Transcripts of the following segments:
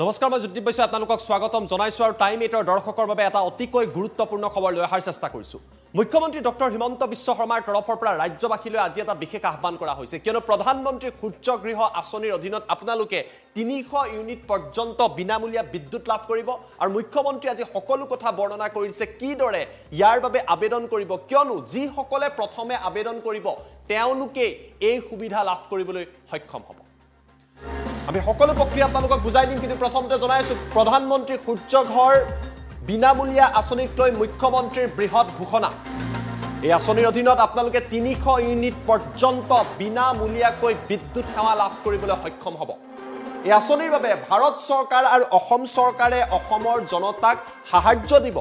নমস্কাৰ মই জ্যোতি বৈশ্য আপোনালোকক স্বাগতম জনাইছো আৰু টাইম 8ৰ দৰ্শকৰ বাবে এটা অতিকৈ গুৰুত্বপূৰ্ণ খবৰ লৈ অহাৰ চেষ্টা কৰিছো মুখ্যমন্ত্ৰী ডক্টৰ হিমন্ত বিশ্ব শৰ্মাৰ তৰফৰ পৰা ৰাজ্যবাসীলৈ আজি এটা বিশেষ আহ্বান কৰা হৈছে কিয়নো প্ৰধানমন্ত্ৰী সূৰ্যগৃহ আঁচনিৰ অধীনত আপোনালোকে 300 ইউনিট পৰ্যন্ত বিনামূলীয়া বিদ্যুৎ লাভ কৰিব আৰু মুখ্যমন্ত্ৰী আজি সকলো কথা বৰ্ণনা কৰিছে কিদৰে ইয়াৰ বাবে আবেদন কৰিব কিয়নো যি সকলে প্ৰথমে আবেদন কৰিব তেওঁলোকে এই সুবিধা লাভ কৰিবলৈ সক্ষম হ'ব আমি সকলো প্ৰক্ৰিয়া আপোনালোকক বুজাই দিম কিন্তু প্ৰথমতে জনাইছো প্ৰধানমন্ত্ৰী সূৰ্যঘৰ বিনামূলীয়া আঁচনিক লৈ মুখ্যমন্ত্ৰীৰ বৃহৎ ঘোষণা এই আঁচনিৰ অধীনত আপোনালোকে 300 ইউনিট পৰ্যন্ত বিনামূলীয়াকৈ বিদ্যুৎ সেৱা লাভ কৰিবলৈ সক্ষম হ'ব এই আঁচনিৰ বাবে ভাৰত চৰকাৰ আৰু অসম চৰকাৰে অসমৰ জনতাক সাহায্য দিব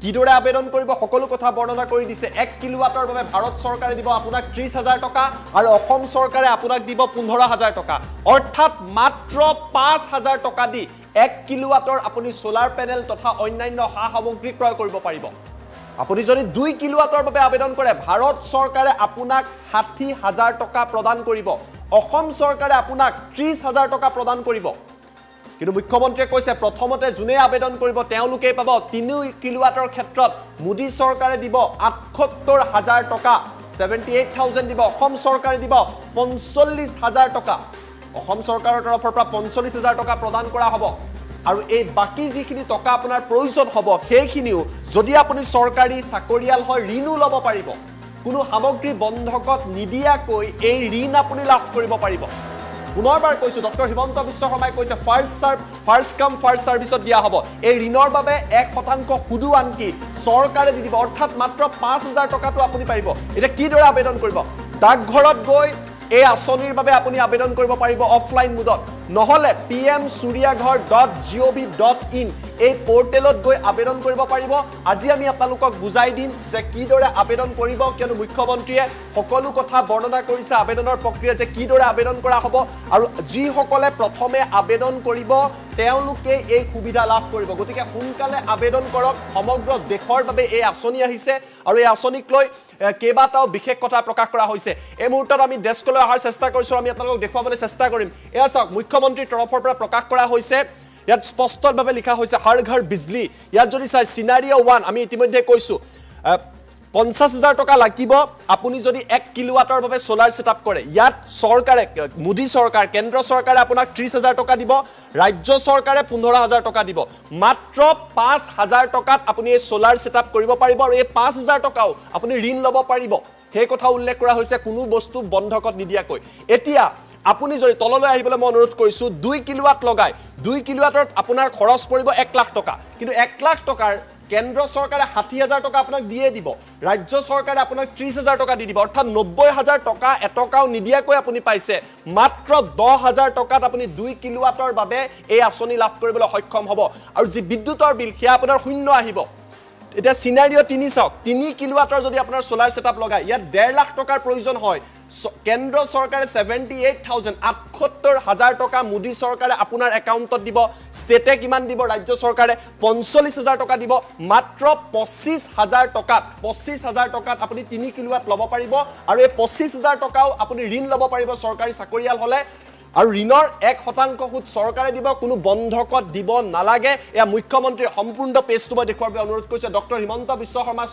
কিদৰে আবেদন কৰিব সকলো কথা বৰ্ণনা কৰি দিছে 1 কিলোৱাটৰ বাবে ভাৰত চৰকাৰে দিব আপোনাক 30000 টকা আৰু অসম চৰকাৰে আপোনাক দিব 15000 টকা অৰ্থাৎ মাত্ৰ 5000 টকা দি 1 কিলোৱাটৰ আপুনি সোলাৰ পেনেল তথা অন্যান্য সা সামগ্ৰী ক্ৰয় কৰিব পাৰিব আপুনি যদি 2 কিলোৱাটৰ বাবে আবেদন কৰে ভাৰত চৰকাৰে আপোনাক 60000 টকা প্ৰদান কৰিব অসম চৰকাৰে আপোনাক 30000 টকা প্ৰদান কৰিব কিন্তু মুখ্যমন্ত্ৰীয়ে কৈছে প্ৰথমতে জুনে আবেদন কৰিব তেওঁলোকে পাব 3 কিলোৱাটৰ ক্ষেত্ৰত মোদী চৰকাৰে দিব 78000 টকা 78000 দিব অসম চৰকাৰে দিব 45000 টকা অসম চৰকাৰৰ তৰফৰ পৰা 45000 টকা প্ৰদান কৰা হ'ব আৰু এই বাকি যিখিনি টকা আপোনাৰ প্ৰয়োজন হ'ব সেইখিনিও যদি আপুনি চৰকাৰী চাকৰিয়াল হয় ঋণও ল'ব পাৰিব কোনো সামগ্ৰী বন্ধকত নিদিয়াকৈ এই ঋণ আপুনি লাভ কৰিব পাৰিব পুনৰবাৰ কৈছো ডক্টৰ হিমন্ত বিশ্ব শৰ্মাই কৈছে ফাৰ্স্ট কাম ফাৰ্স্ট সাৰ্ভিসত দিয়া হ'ব এই ঋণৰ বাবে 1% সুদু আনকি চৰকাৰে দি দিব অৰ্থাৎ মাত্ৰ 5000 টকাটো আপুনি পাৰিব এটা কিদৰে আবেদন কৰিব ডাকঘৰত গৈ এই আঁচনিৰ বাবে আপুনি আবেদন কৰিব পাৰিব অফলাইন মোডত নহলে pmsuryaghar.gov.in এই পোৰ্টেলত গৈ আবেদন কৰিব পাৰিব আজি আমি আপোনালোকক বুজাই দিম যে কিদৰে আবেদন কৰিব কিয়নো মুখ্যমন্ত্ৰীয়ে সকলো কথা বৰ্ণনা কৰিছে আবেদনৰ প্ৰক্ৰিয়া যে কিদৰে আবেদন কৰা হ'ব আৰু যি সকলে প্ৰথমে আবেদন কৰিব তেওঁলোকে এই সুবিধা লাভ কৰিব গতিকে সোনকালে আবেদন কৰক সমগ্ৰ দেশৰ বাবে এই আঁচনি আহিছে আৰু এই আঁচনিক লৈ কেইবাটাও বিশেষ কথা প্ৰকাশ কৰা হৈছে এই মুহূৰ্তত আমি ডেস্কলৈ অহাৰ চেষ্টা কৰিছো আমি আপোনালোকক দেখুৱাবলৈ চেষ্টা কৰিম এয়া চাওক মুখ্যমন্ত্ৰীৰ তৰফৰ পৰা প্ৰকাশ কৰা হৈছে ইয়াত স্পষ্টভাৱে লিখা হৈছে হৰ ঘৰ বিজলী ইয়াত যদি চাই সিনাৰিও 1 আমি ইতিমধ্যে কৈছো 50000 টকা লাগিব আপুনি যদি 1 কিলোৱাটৰ বাবে সোলাৰ সেটআপ কৰে ইয়াত চৰকাৰে মোদী চৰকাৰ কেন্দ্ৰ চৰকাৰে আপোনাক 30000 টকা দিব ৰাজ্য চৰকাৰে 15000 টকা দিব মাত্ৰ 5000 টকাত আপুনি এই সোলাৰ সেটআপ কৰিব পাৰিব আৰু এই 5000 টকাও আপুনি ঋণ ল'ব পাৰিব সেই কথা উল্লেখ কৰা হৈছে কোনো বস্তু বন্ধকত নিদিয়াকৈ এতিয়া আপুনি যদি তললৈ আহিবলৈ মই অনুৰোধ কৰিছো 2 কিলোৱাট লগাই 2 কিলোৱাটত আপোনাৰ খৰচ পৰিব 1 লাখ টকা কিন্তু 1 লাখ টকাৰ কেন্দ্ৰ চৰকাৰে 60000 টকা আপোনাক দিয়ে দিব ৰাজ্য চৰকাৰে আপোনাক 30000 টকা দি দিব অৰ্থাৎ 90000 টকা এটকাও নিদিয়াকৈ আপুনি পাইছে মাত্ৰ 10000 টকাত আপুনি 2 কিলোৱাটৰ বাবে এই আঁচনি লাভ কৰিবলৈ সক্ষম হ'ব আৰু যি বিদ্যুতৰ বিল সেয়া আপোনাৰ শূন্য আহিব এটা সিনাৰিও 3 চাওক 3 কিলোৱাটৰ যদি আপোনাৰ সোলাৰ সেটআপ লগাই ইয়াত 1.5 লাখ টকাৰ প্ৰয়োজন হয় কেন্দ্ৰ চৰকাৰে 78000 টকা মোদী চৰকাৰে আপোনাৰ একাউণ্টত দিব ষ্টেটে কিমান দিব ৰাজ্য চৰকাৰে 45000 টকা দিব মাত্ৰ 25000 টকাত আপুনি 3 কিলোৱাট ল'ব পাৰিব আৰু এই 25000 টকাও আপুনি ঋণ ল'ব পাৰিব চৰকাৰী চাকৰিয়াল হলে আৰু ঋণৰ 1% সুদ চৰকাৰে দিব কোনো বন্ধকত দিব নালাগে এয়া মুখ্যমন্ত্ৰীৰ সম্পূৰ্ণ পেজটো মই দেখুৱাৰ বাবে অনুৰোধ কৰিছো ডক্টৰ হিমন্ত বিশ্ব শৰ্মা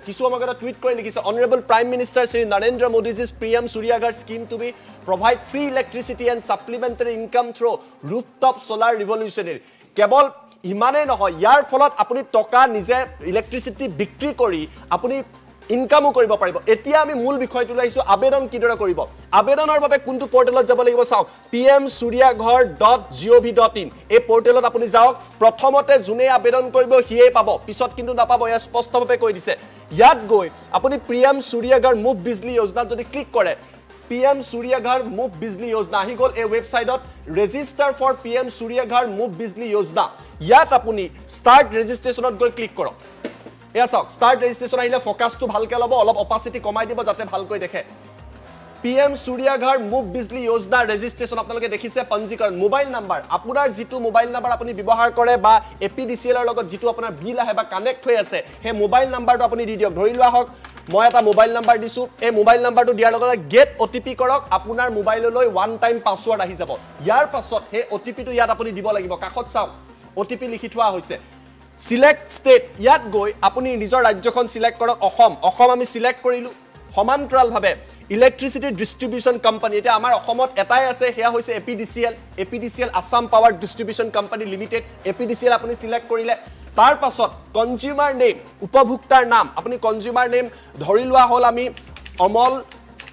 কিছু সময়ত টুইট কৰি লিখিছে honourable prime minister Shri Narendra মোদীজি's PM Suryaghar scheme to be provide free electricity and supplementary income through rooftop solar revolutionary কেৱল ইমানে নহয় ইয়াৰ ফলত আপুনি টকা নিজে ইলেক্ট্ৰিচিটি বিক্ৰী কৰি আপুনি ইনকামো কৰিব পাৰিব এতিয়া আমি মূল বিষয়টো লাইছো আবেদন কিদৰে কৰিব আবেদনৰ বাবে কোনটো পোৰ্টেলত যাব লাগিব চাওক pmsuryaghar.gov.in এই পোৰ্টেলত আপুনি যাওক প্ৰথমতে জুনে আবেদন কৰিব হিয়ে পাব পিছত কিন্তু নাপাব এয়া স্পষ্টভাৱে কৈ দিছে ইয়াত গৈ আপুনি PM Suryaghar মুফ্ত বিজলী যোজনাত যদি ক্লিক কৰে PM Suryaghar মুফ্ত বিজলী যোজনা আহি গল এই ৱেবছাইটত register for PM Suryaghar মুফ্ত Bijli যোজনা ইয়াত আপুনি ষ্টাৰ্ট ৰেজিষ্ট্ৰেচনত গৈ ক্লিক কৰক এয়া চাওক ষ্টাৰ্ট ৰেজিষ্ট্ৰেচন আহিলে ফোকাসটো ভালকৈ ল'ব অলপ অপাসিটি কমাই দিব যাতে ভালকৈ দেখে PM Suryaghar মুফ্ত বিজলী যোজনা ৰেজিষ্ট্ৰেচন আপোনালোকে দেখিছে পঞ্জীকৰণ মোবাইল নাম্বাৰ আপোনাৰ যেটো মোবাইল নাম্বাৰ আপুনি ব্যৱহাৰ কৰে বা APDCL ৰ লগত যেটো আপোনাৰ বিল আহে বা কানেক্ট হৈ আছে হে মোবাইল নাম্বাৰটো আপুনি দি দিয়ক ধৰি লোৱা হক মই এটা মোবাইল নাম্বাৰ দিছো এই মোবাইল নাম্বাৰটো দিয়াৰ লগে লগে গেট OTP কৰক আপোনাৰ মোবাইললৈ ওৱান টাইম পাছৱৰ্ড আহি যাব ইয়াৰ পাছত সেই OTPটো ইয়াত আপুনি দিব লাগিব কাখত চাওক OTP লিখি থোৱা হৈছে সিলেক্ট ষ্টেট ইয়াত গৈ আপুনি নিজৰ ৰাজ্যখন সিলেক্ট কৰক অসম আমি সিলেক্ট কৰিলো সমান্তৰালভাৱে ইলেক্ট্ৰিচিটি ডিস্ট্ৰিবিউশন কোম্পানী এটা আমাৰ অসমত এটাই আছে হেয়া হৈছে APDCL Assam power distribution company limited APDCL আপুনি সিলেক্ট কৰিলে তাৰ পাছত কনজিউমাৰ নেম উপভোক্তাৰ নাম আপুনি কনজিউমাৰ নেম ধৰি লোৱা হল আমি অমল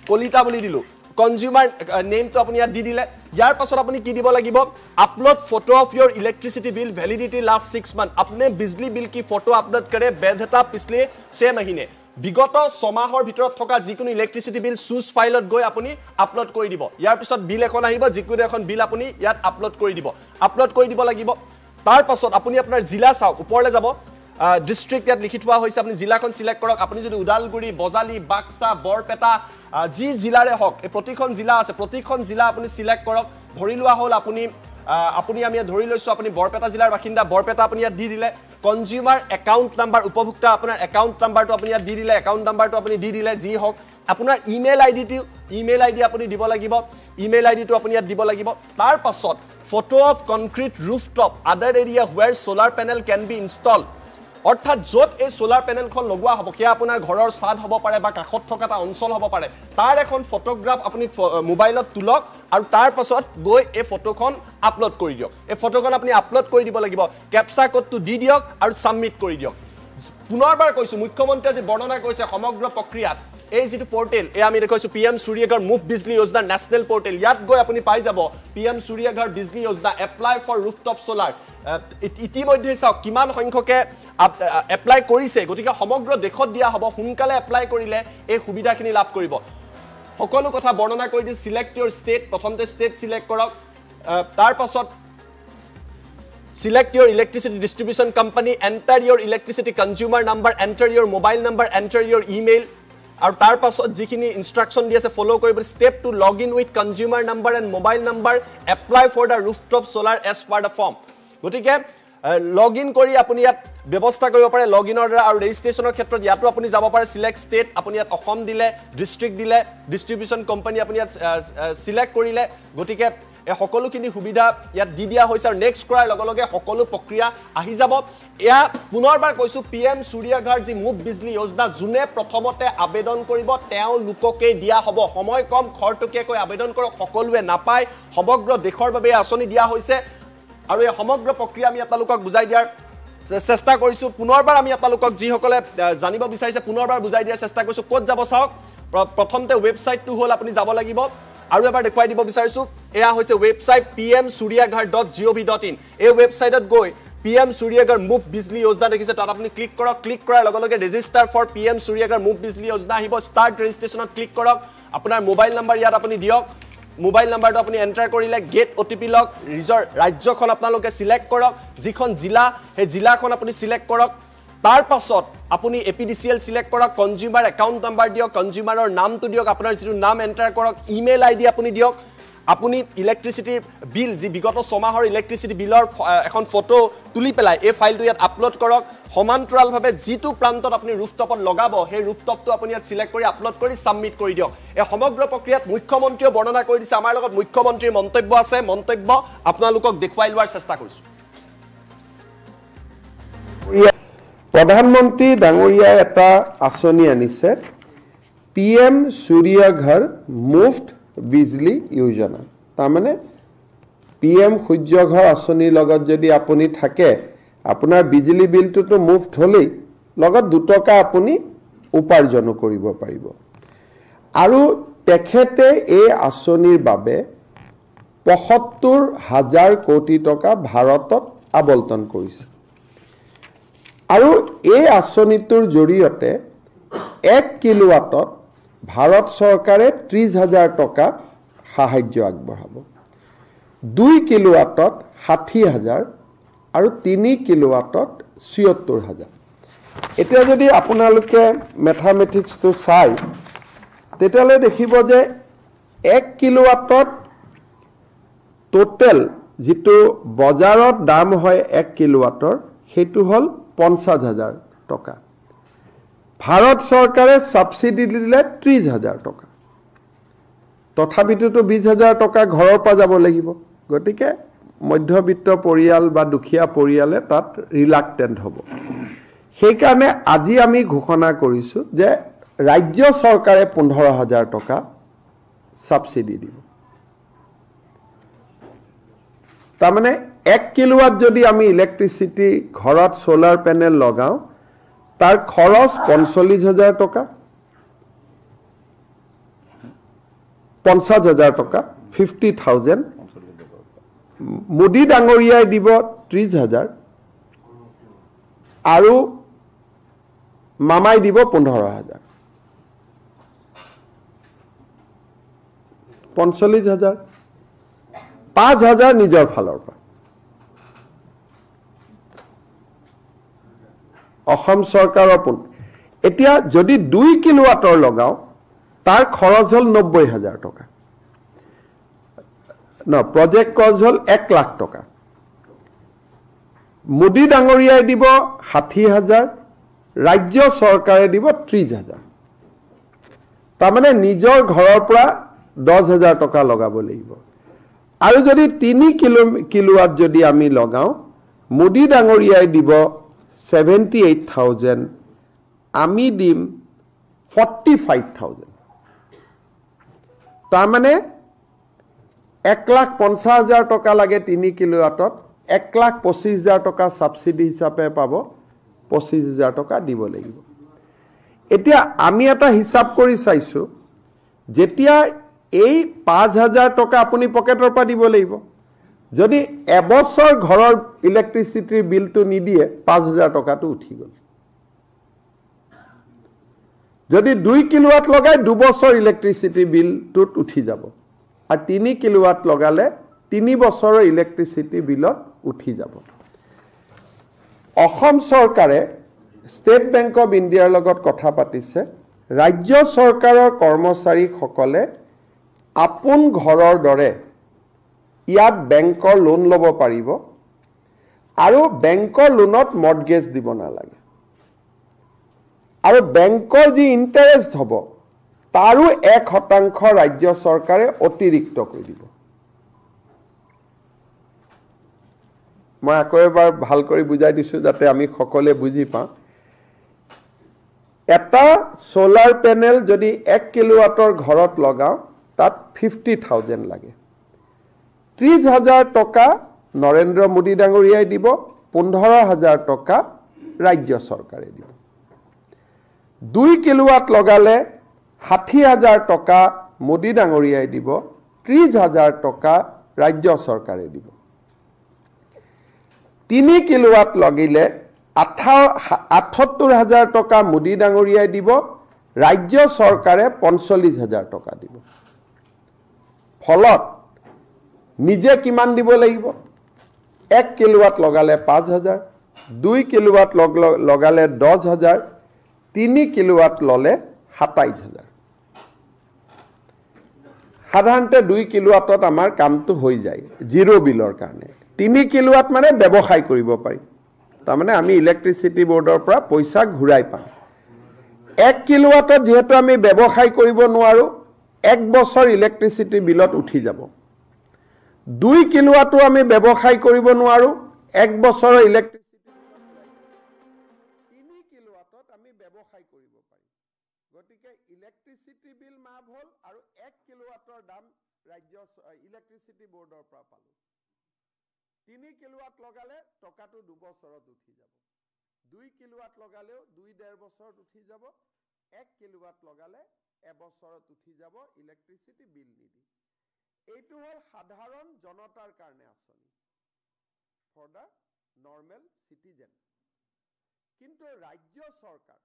কলিতা বুলি দিলো কনজিউমাৰ নেমটো আপুনি ইয়াত দি দিলে ইয়াৰ পাছত আপুনি কি দিব লাগিব upload photo of your electricity bill validity last 6 month अपने बिजली बिल की फोटो अपलोड करे वैधता पिछले 6 महीने বিগত 6 মাহৰ ভিতৰত থকা যিকোনো ইলেক্ট্ৰিচিটি বিল সুজ ফাইলত গৈ আপুনি আপলোড কৰি দিব ইয়াৰ পিছত বিল এখন আহিব যিকোনো এখন বিল আপুনি ইয়াত আপলোড কৰি দিব লাগিব তাৰ পাছত আপুনি আপোনাৰ জিলা চাওক ওপৰলে যাব ডিস্ট্ৰিক্ট ইয়াত লিখি থোৱা হৈছে আপুনি জিলাখন সিলেক্ট কৰক আপুনি যদি উদালগুৰি বজালি বাক্সা বৰপেটা যি জিলাৰে হওক এই প্ৰতিখন জিলা আছে প্ৰতিখন জিলা আপুনি সিলেক্ট কৰক ধৰি লোৱা হল আপুনি আমি ধৰি লৈছো আপুনি বৰপেটা জিলাৰ বাসিন্দা বৰপেটা আপুনি ইয়াত দি দিলে কনজিউমাৰ একাউন্ট নাম্বাৰ উপভোক্তা আপোনাৰ একাউন্ট নাম্বাৰটো আপুনি ইয়াত দি দিলে একাউন্ট নাম্বাৰটো আপুনি দি দিলে যি হওক আপোনাৰ ইমেইল আইডি আপুনি দিব লাগিব ইমেইল আইডিটো আপুনি ইয়াত দিব লাগিব তাৰ পাছত ফটো অফ কনক্ৰিট ৰুফটপ আদাৰ এৰিয়া হোৱাৰ solar panel can be install অৰ্থাৎ যত এই সোলাৰ পেনেলখন লগোৱা হ'ব কিয়া আপোনাৰ ঘৰৰ ছাদ হ'ব পাৰে বা কাখত থকা এটা অঞ্চল হ'ব পাৰে তাৰ এখন ফটোগ্ৰাফ আপুনি মোবাইলত তুলক আৰু তাৰ পাছত গৈ এই ফটোখন আপলোড কৰি দিয়ক এই ফটোখন আপুনি আপলোড কৰি দিব লাগিব ক্যাপচা কোডটো দি দিয়ক আৰু সাবমিট কৰি দিয়ক পুনৰবাৰ কৈছো মুখ্যমন্ত্ৰীয়ে যে বৰ্ণনা কৰিছে সমগ্ৰ প্ৰক্ৰিয়াত এই যেটো পোৰ্টেল এই আমি দেখৈছো PM Suryaghar Muft Bijli Yojana national portal ইয়াত গৈ আপুনি পাই যাব PM Suryaghar Bijli Yojana apply for rooftop solar ইতিমধ্যে চাওক কিমান সংখ্যকে এপ্লাই কৰিছে গতিকে সমগ্ৰ দেশত দিয়া হ'ব সোনকালে এপ্লাই কৰিলে এই সুবিধাখিনি লাভ কৰিব সকলো কথা বৰ্ণনা কৰি দি সিলেক্ট ইউৰ ষ্টেট প্ৰথমতে ষ্টেট সিলেক্ট কৰক তাৰ পাছত select your electricity distribution company enter your electricity consumer number enter your mobile number enter your email আৰু তাৰ পাছত যিখিনি ইনস্ট্ৰাকশন দি আছে ফলো কৰিব step to log in with consumer number and mobile number apply for the rooftop solar as per the form গতিকে লগ in কৰি আপুনি ইয়াত ব্যৱস্থা কৰিব পাৰে লগ ইনৰ আৰু ৰেজিষ্ট্ৰেচনৰ ক্ষেত্ৰত ইয়াতো আপুনি যাব পাৰে সিলেক্ট ষ্টেট আপুনি ইয়াত অসম দিলে ডিস্ট্ৰিক্ট দিলে ডিস্ট্ৰিবিউশন কোম্পানী আপুনি ইয়াত সিলেক্ট কৰিলে গতিকে এই সকলোখিনি সুবিধা ইয়াত দি দিয়া হৈছে আৰু নেক্সট কৰাৰ লগে লগে সকলো প্ৰক্ৰিয়া আহি যাব এয়া পুনৰবাৰ কৈছো PM সূৰ্যঘৰ যি মুফ্ত বিজলী যোজনা জুনে প্ৰথমতে আবেদন কৰিব তেওঁ লোককে দিয়া হ'ব সময় কম খৰটকীয়াকৈ আবেদন কৰক সকলোৱে নাপায় সমগ্ৰ দেশৰ বাবে আঁচনি দিয়া হৈছে আৰু এই সমগ্ৰ প্ৰক্ৰিয়া আমি আপোনালোকক বুজাই দিয়াৰ চেষ্টা কৰিছো পুনৰবাৰ আমি আপোনালোকক যি সকলে জানিব বিচাৰিছে পুনৰবাৰ বুজাই দিয়াৰ চেষ্টা কৰিছো ক'ত যাব চাওক প্ৰথমতে ৱেবছাইটটো হ'ল আপুনি যাব লাগিব আৰু এবাৰ দেখুৱাই দিব বিচাৰিছো এয়া হৈছে ৱেবছাইট pmsuryaghar.gov.in এই ৱেবছাইটত গৈ PM সূৰ্যঘৰ মুফ্ত বিজলী যোজনা দেখিছে তাত আপুনি ক্লিক কৰক ক্লিক কৰাৰ লগে লগে register for PM Suryaghar Muft Bijli যোজনা আহিব ষ্টাৰ্ট ৰেজিষ্ট্ৰেচনত ক্লিক কৰক আপোনাৰ মোবাইল নাম্বাৰ ইয়াত আপুনি দিয়ক মোবাইল নাম্বাৰটো আপুনি এন্টাৰ কৰিলে গেট OTP লক ৰিজৰ ৰাজ্যখন আপোনালোকে সিলেক্ট কৰক যিখন জিলা হে জিলাখন আপুনি সিলেক্ট কৰক তাৰ পাছত আপুনি APDCL সিলেক্ট কৰক কনজিউমাৰ একাউন্ট নাম্বাৰ দিয়ক কনজিউমাৰৰ নামটো দিয়ক আপোনাৰ যেটো নাম এন্টাৰ কৰক ইমেইল আইডি আপুনি দিয়ক আপুনি ইলেক্ট্ৰিচিটি বিল যি বিগত 6 মাহৰ ইলেক্ট্ৰিচিটি বিলৰ এখন ফটো তুলি পেলাই এই ফাইলটো ইয়াত আপলোড কৰক সমান্তৰালভাৱে যিটো প্ৰান্তত আপুনি ৰুফটপত লগাব সেই ৰুফটপটো আপুনি ইয়াত সিলেক্ট কৰি আপলোড কৰি সাবমিট কৰি দিয়ক এই সমগ্ৰ প্ৰক্ৰিয়াত মুখ্যমন্ত্ৰীয়ে বৰ্ণনা কৰি দিছে আমাৰ লগত মুখ্যমন্ত্ৰীৰ মন্তব্য আছে মন্তব্য আপোনালোকক দেখুৱাই লোৱাৰ চেষ্টা কৰিছো প্ৰধানমন্ত্ৰী ডাঙৰীয়াই এটা আঁচনি আনিছে PM সূৰ্যঘৰ মুফ্ত বিজলী যোজনা তাৰমানে PM সূৰ্যঘৰ আঁচনিৰ লগত যদি আপুনি থাকে আপোনাৰ বিজলী বিলটো মুফ্ত হলেই লগত 2 টকা আপুনি উপাৰ্জন কৰিব পাৰিব আৰু তেখেতে এই আঁচনিৰ বাবে ৭৫,০০০ কোটি টকা ভাৰতত আবণ্টন কৰিছে আৰু এই আঁচনিটোৰ জৰিয়তে 1 কিলোৱাটত ভাৰত চৰকাৰে ৩০,০০০ টকা সাহায্য আগবঢ়াব 2 কিলোৱাটত ৬০,০০০ আৰু 3 কিলোৱাটত ৭৬,০০০ এতিয়া যদি আপোনালোকে ম্যাথমেটিক্সটো চাই তেতিয়ালে দেখিব যে 1 কিলোৱাটত টোটাল যেটো বজাৰত দাম হয় 1 কিলোৱাটৰ হেতু হল ৫০,০০০ টকা ভাৰত চৰকাৰে সাবসিডি দিলে 30,000 টকা তথাপিতো 20,000 টকা ঘৰৰ পৰা যাব লাগিব গতিকে মধ্যবিত্ত পৰিয়াল বা দুখীয়া পৰিয়ালে তাত ৰিলাক্টেন্ট হ'ব সেইকাৰণে আজি আমি ঘোষণা কৰিছো যে ৰাজ্য চৰকাৰে 15,000 টকা সাবসিডি দিব তাৰমানে 1 কিলোৱাট যদি আমি ইলেক্ট্ৰিসিটি ঘৰত সোলাৰ প্যানেল লগাও তাৰ খৰচ 45,000 টকা 50,000 টকা 50,000 মোদী ডাঙৰীয়াই দিব 30,000 আৰু মামাই দিব 15,000 45,000 5,000 নিজৰ ফালৰ পৰা অসম চৰকাৰৰ এতিয়া যদি 2 কিলোৱাটৰ লগাও তাৰ খৰচ হল 90,000 টকা প্ৰজেক্ট কজ হল 1 লাখ টকা মোদী ডাঙৰীয়াই দিব 60,000 ৰাজ্য চৰকাৰে দিব 30,000 তাৰমানে নিজৰ ঘৰৰ পৰা 10,000 টকা লগাব লাগিব আৰু যদি 3 কিলোৱাট যদি আমি লগাও মোদী ডাঙৰীয়াই দিব 78,000 আমি দিম 45,000 তাৰমানে 1,50,000 টকা লাগে 3 কিলোৱাটত 1,25,000 টকা সাবসিডি হিচাপে পাব 25,000 টকা দিব লাগিব এতিয়া আমি এটা হিসাব কৰি চাইছো যেতিয়া এই 5,000 টকা আপুনি পকেটৰ পৰা দিব লাগিব যদি এবছৰ ঘৰৰ ইলেক্ট্ৰিসিটিৰ বিলটো নিদিয়ে 5,000 টকাটো উঠি গল যদি 2 কিলোৱাট লগাই 2 বছৰ ইলেক্ট্ৰিসিটি বিলটোত উঠি যাব আৰু 3 কিলোৱাট লগালে 3 বছৰৰ ইলেক্ট্ৰিসিটি বিলত উঠি যাব অসম চৰকাৰে ষ্টেট বেংক অফ ইণ্ডিয়াৰ লগত কথা পাতিছে ৰাজ্য চৰকাৰৰ কৰ্মচাৰী সকলে আপোন ঘৰৰ দৰে ইয়াত বেংকৰ লোন ল'ব পাৰিব আৰু বেংকৰ লোনত মৰ্টগেজ দিব নালাগে আৰু বেংকৰ যি ইন্টাৰেষ্ট হ'ব তাৰো 1% ৰাজ্য চৰকাৰে অতিৰিক্ত কৰি দিব মই আকৌ এবাৰ ভাল কৰি বুজাই দিছো যাতে আমি সকলোৱে বুজি পাওঁ এটা সোলাৰ প্যানেল যদি 1 কিলোৱাটৰ ঘৰত লগাও তাত 50,000 লাগে 30,000 টকা নৰেন্দ্ৰ মোদী ডাঙৰীয়াই দিব 15,000 টকা ৰাজ্য চৰকাৰে দিব 2 কিলোৱাট লগালে 60,000 টকা মোদী ডাঙৰীয়াই দিব 30,000 টকা ৰাজ্য চৰকাৰে দিব 3 কিলোৱাট লাগিলে 78,000 টকা মোদী ডাঙৰীয়াই দিব ৰাজ্য চৰকাৰে 45,000 টকা দিব ফলত নিজে কিমান দিব লাগিব 1 কিলোৱাট লগালে 5,000 2 কিলোৱাট লগালে 10,000 3 কিলোৱাট ললে 27,000 সাধাৰণতে 2 কিলোৱাটত আমাৰ কামটো হৈ যায় জিৰো বিলৰ কাৰণে 3 কিলোৱাট মানে ব্যৱসায় কৰিব পাৰি তাৰমানে আমি ইলেক্ট্ৰিসিটি বোৰ্ডৰ পৰা পইচা ঘূৰাই পাম 1 কিলোৱাটত যেহেতু আমি ব্যৱসায় কৰিব নোৱাৰো 1 বছৰ ইলেক্ট্ৰিসিটি বিলত উঠি যাব 2 কিলোৱাটো আমি ব্যৱসায় কৰিব নোৱাৰো 1 বছৰৰ ইলেক্ট্ৰিসিটি 3 কিলোৱাটত আমি ব্যৱসায় কৰিব পাৰি গতিকে ইলেক্ট্ৰিসিটি বিল মাফ হল আৰু 1 কিলোৱাটৰ দাম ৰাজ্য ইলেক্ট্ৰিসিটি বোৰ্ডৰ পৰা পালো 3 কিলোৱাট লগালে টকাটো 2 বছৰত উঠি যাব 2 কিলোৱাট লগালেও 2.5 বছৰত উঠি যাব 1 কিলোৱাট লগালে এবছৰত উঠি যাব ইলেক্ট্ৰিসিটি বিল নিদি এইটো হল সাধাৰণ জনতাৰ কাৰণে আঁচনি ফৰ দা নৰ্মেল সিটিজেন কিন্তু ৰাজ্য চৰকাৰ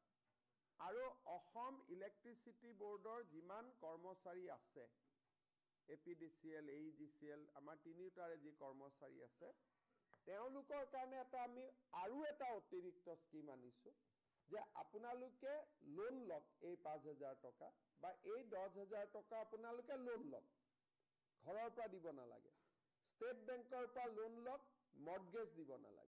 আৰু অসম ইলেক্ট্ৰিসিটি বোৰ্ডৰ যিমান কৰ্মচাৰী আছে APDCL AEGCL আমাৰ তিনিটাৰে যি কৰ্মচাৰী আছে তেওঁলোকৰ কাৰণে এটা আমি আৰু এটা অতিৰিক্ত স্কিম আনিছো যে আপোনালোকে লোন লওক এই 5,000 টকা বা এই 10,000 টকা আপোনালোকে লোন লওক ঘৰৰ পৰা দিব নালাগে ষ্টেট বেংকৰ পৰা লোন লওক মৰ্টগেজ দিব নালাগে